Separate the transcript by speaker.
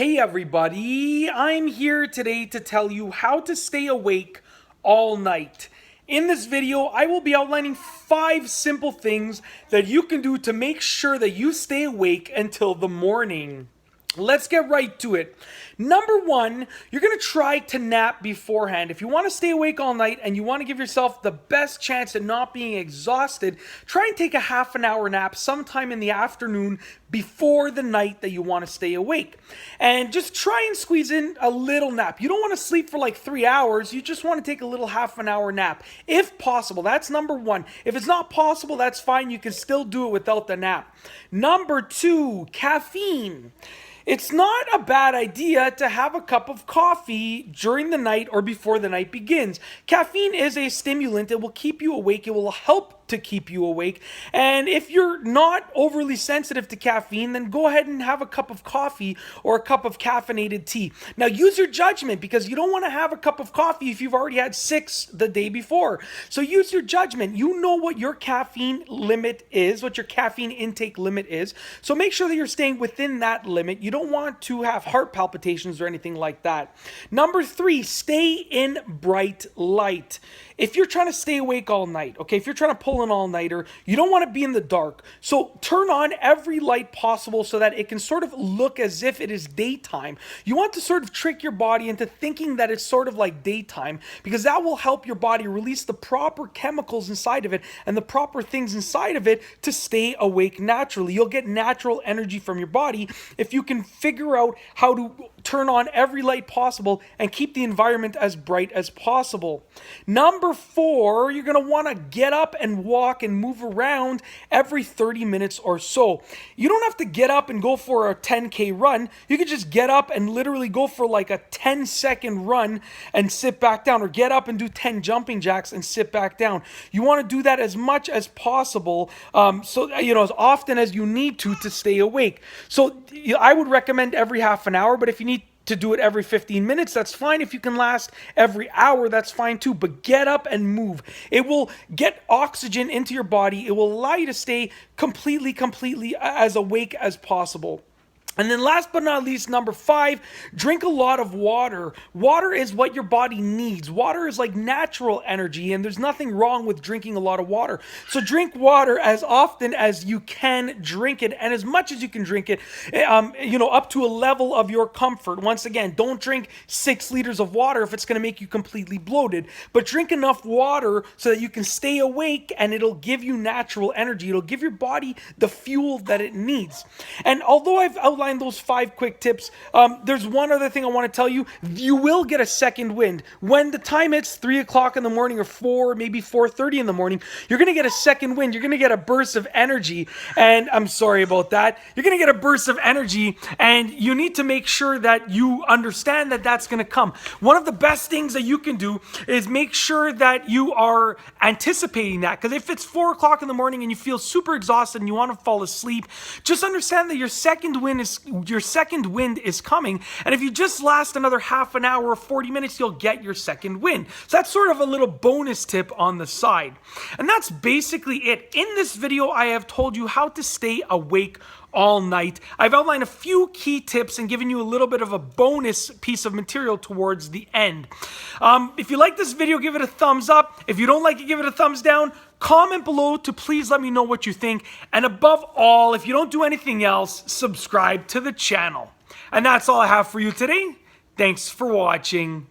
Speaker 1: Hey everybody, I'm here today to tell you how to stay awake all night. In this video, I will be outlining 5 simple things that you can do to make sure that you stay awake until the morning. Let's get right to it. Number 1, you're going to try to nap beforehand. If you want to stay awake all night and you want to give yourself the best chance at not being exhausted, try and take a half an hour nap sometime in the afternoon before the night that you want to stay awake. And just try and squeeze in a little nap. You don't want to sleep for like 3 hours. You just want to take a little half an hour nap. If possible, that's number 1. If it's not possible, that's fine. You can still do it without the nap. Number 2, caffeine. It's not a bad idea to have a cup of coffee during the night or before the night begins. Caffeine is a stimulant. It will keep you awake. It will help to keep you awake. And if you're not overly sensitive to caffeine, then go ahead and have a cup of coffee or a cup of caffeinated tea. Now use your judgment, because you don't want to have a cup of coffee if you've already had 6 the day before. So use your judgment. You know what your caffeine limit is, what your caffeine intake limit is. So make sure that you're staying within that limit. You don't want to have heart palpitations or anything like that. Number 3, stay in bright light. If you're trying to stay awake all night, okay, if you're trying to pull an all-nighter, you don't want to be in the dark. So turn on every light possible so that it can sort of look as if it is daytime. You want to sort of trick your body into thinking that it's sort of like daytime, because that will help your body release the proper chemicals inside of it and the proper things inside of it to stay awake naturally. You'll get natural energy from your body if you can figure out how to turn on every light possible and keep the environment as bright as possible. Number 4, you're going to want to get up and walk and move around every 30 minutes or so. You don't have to get up and go for a 10K run. You could just get up and literally go for like a 10-second run and sit back down, or get up and do 10 jumping jacks and sit back down. You want to do that as much as possible, so as often as you need to stay awake. So I would recommend every half an hour, but if you need to do it every 15 minutes, that's fine. If you can last every hour, that's fine too. But get up and move. It will get oxygen into your body. It will allow you to stay completely as awake as possible. And then last but not least, number 5, drink a lot of water. Water is what your body needs. Water is like natural energy, and there's nothing wrong with drinking a lot of water. So drink water as often as you can drink it, and as much as you can drink it, up to a level of your comfort. Once again, don't drink 6 liters of water if it's going to make you completely bloated, but drink enough water so that you can stay awake, and it'll give you natural energy. It'll give your body the fuel that it needs. And although I've outlined those 5 quick tips, there's one other thing I want to tell you. You will get a second wind. When the time hits 3 o'clock in the morning, or 4, maybe 4:30 in the morning, you're going to get a second wind. You're going to get a burst of energy, and I'm sorry about that. You're going to get a burst of energy, and you need to make sure that you understand that that's going to come. One of the best things that you can do is make sure that you are anticipating that, because if it's 4 o'clock in the morning and you feel super exhausted and you want to fall asleep, just understand that your second wind is coming, and if you just last another half an hour or 40 minutes, you'll get your second wind. So that's sort of a little bonus tip on the side. And that's basically it. In this video, I have told you how to stay awake all night. I've outlined a few key tips and given you a little bit of a bonus piece of material towards the end. If you like this video, give it a thumbs up. If you don't like it, give it a thumbs down. Comment below to please let me know what you think. And above all, if you don't do anything else, subscribe to the channel. And that's all I have for you today. Thanks for watching.